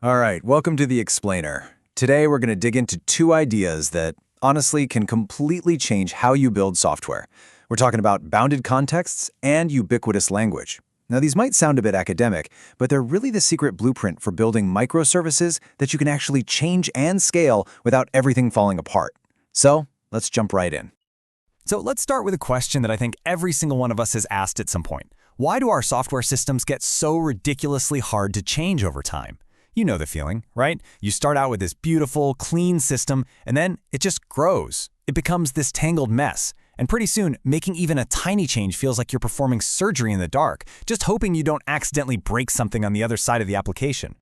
All right, welcome to The Explainer. Today we're going to dig into two ideas that, honestly, can completely change how you build software. We're talking about bounded contexts and ubiquitous language. Now, these might sound a bit academic, but they're really the secret blueprint for building microservices that you can actually change and scale without everything falling apart. So, let's jump right in. So let's start with a question that I think every single one of us has asked at some point. Why do our software systems get so ridiculously hard to change over time? You know the feeling, right? You start out with this beautiful, clean system, and then it just grows. It becomes this tangled mess. And pretty soon, making even a tiny change feels like you're performing surgery in the dark, just hoping you don't accidentally break something on the other side of the application.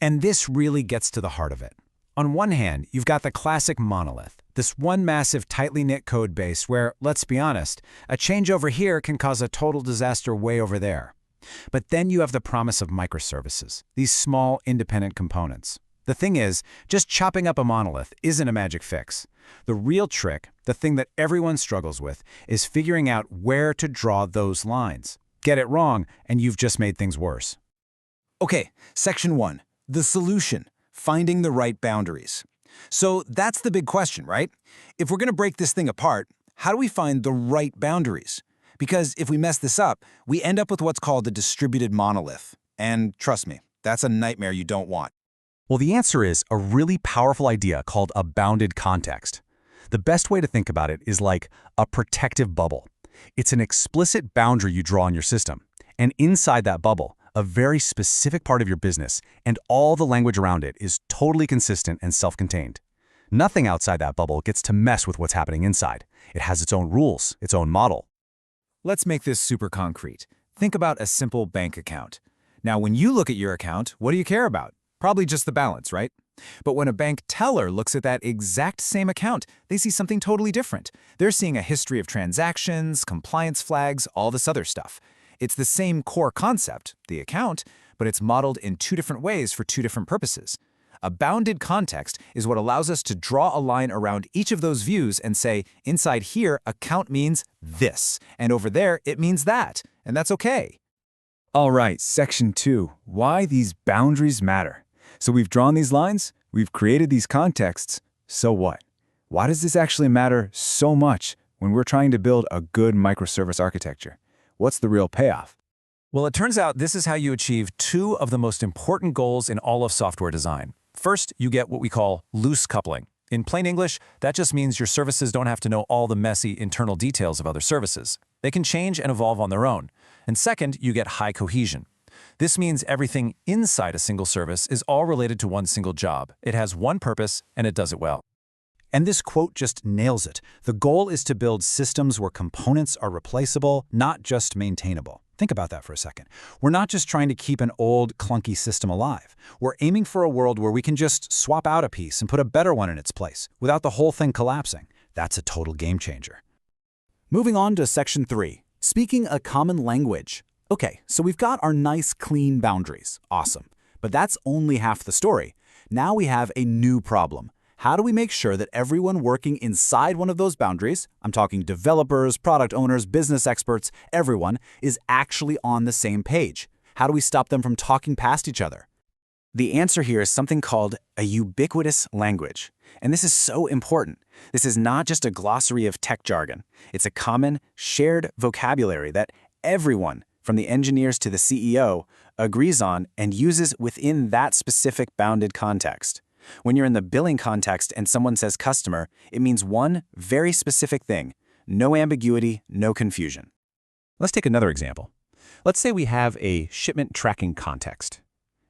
And this really gets to the heart of it. On one hand, you've got the classic monolith, this one massive tightly knit code base where, let's be honest, a change over here can cause a total disaster way over there. But then you have the promise of microservices, these small, independent components. The thing is, just chopping up a monolith isn't a magic fix. The real trick, the thing that everyone struggles with, is figuring out where to draw those lines. Get it wrong, and you've just made things worse. Okay, section 1, the solution. Finding the right boundaries. So that's the big question, right? If we're going to break this thing apart, how do we find the right boundaries? Because if we mess this up, we end up with what's called a distributed monolith. And trust me, that's a nightmare you don't want. Well, the answer is a really powerful idea called a bounded context. The best way to think about it is like a protective bubble. It's an explicit boundary you draw on your system. And inside that bubble, a very specific part of your business, and all the language around it is totally consistent and self-contained. Nothing outside that bubble gets to mess with what's happening inside. It has its own rules, its own model. Let's make this super concrete. Think about a simple bank account. Now, when you look at your account, what do you care about? Probably just the balance, right? But when a bank teller looks at that exact same account, they see something totally different. They're seeing a history of transactions, compliance flags, all this other stuff. It's the same core concept, the account, but it's modeled in two different ways for two different purposes. A bounded context is what allows us to draw a line around each of those views and say, inside here, account means this, and over there, it means that, and that's okay. All right, section 2, why these boundaries matter. So we've drawn these lines, we've created these contexts, so what? Why does this actually matter so much when we're trying to build a good microservice architecture? What's the real payoff? Well, it turns out this is how you achieve two of the most important goals in all of software design. First, you get what we call loose coupling. In plain English, that just means your services don't have to know all the messy internal details of other services. They can change and evolve on their own. And second, you get high cohesion. This means everything inside a single service is all related to one single job. It has one purpose, and it does it well. And this quote just nails it. The goal is to build systems where components are replaceable, not just maintainable. Think about that for a second. We're not just trying to keep an old, clunky system alive. We're aiming for a world where we can just swap out a piece and put a better one in its place, without the whole thing collapsing. That's a total game changer. Moving on to section 3, speaking a common language. Okay, so we've got our nice, clean boundaries. Awesome. But that's only half the story. Now we have a new problem. How do we make sure that everyone working inside one of those boundaries, I'm talking developers, product owners, business experts, everyone, is actually on the same page? How do we stop them from talking past each other? The answer here is something called a ubiquitous language. And this is so important. This is not just a glossary of tech jargon. It's a common, shared vocabulary that everyone, from the engineers to the CEO, agrees on and uses within that specific bounded context. When you're in the billing context and someone says customer, it means one very specific thing. No ambiguity, no confusion. Let's take another example. Let's say we have a shipment tracking context.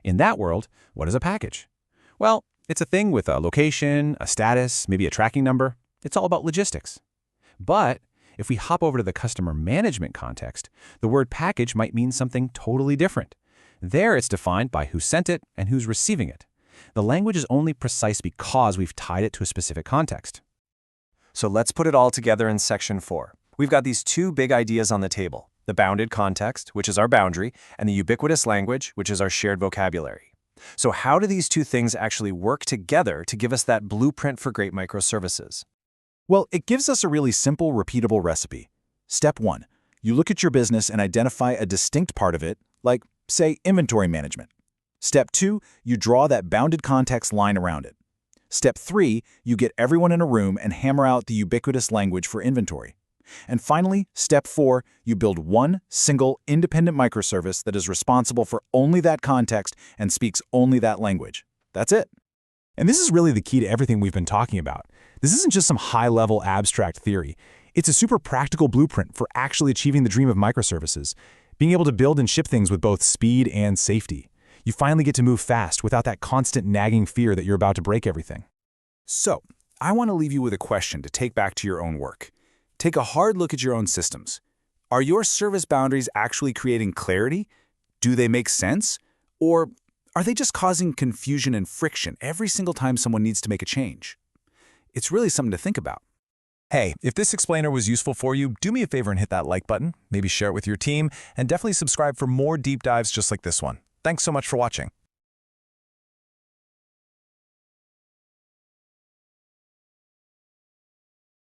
In that world, what is a package? Well, it's a thing with a location, a status, maybe a tracking number. It's all about logistics. But if we hop over to the customer management context, the word package might mean something totally different. There it's defined by who sent it and who's receiving it. The language is only precise because we've tied it to a specific context. So let's put it all together in section 4. We've got these two big ideas on the table, the bounded context, which is our boundary, and the ubiquitous language, which is our shared vocabulary. So how do these two things actually work together to give us that blueprint for great microservices? Well, it gives us a really simple, repeatable recipe. Step 1. You look at your business and identify a distinct part of it, like, say, inventory management. Step 2, you draw that bounded context line around it. Step 3, you get everyone in a room and hammer out the ubiquitous language for inventory. And finally, step 4, you build one single independent microservice that is responsible for only that context and speaks only that language. That's it. And this is really the key to everything we've been talking about. This isn't just some high-level abstract theory. It's a super practical blueprint for actually achieving the dream of microservices, being able to build and ship things with both speed and safety. You finally get to move fast without that constant nagging fear that you're about to break everything. So, I want to leave you with a question to take back to your own work. Take a hard look at your own systems. Are your service boundaries actually creating clarity? Do they make sense? Or are they just causing confusion and friction every single time someone needs to make a change? It's really something to think about. Hey, if this explainer was useful for you, do me a favor and hit that like button, maybe share it with your team, and definitely subscribe for more deep dives just like this one. Thanks so much for watching.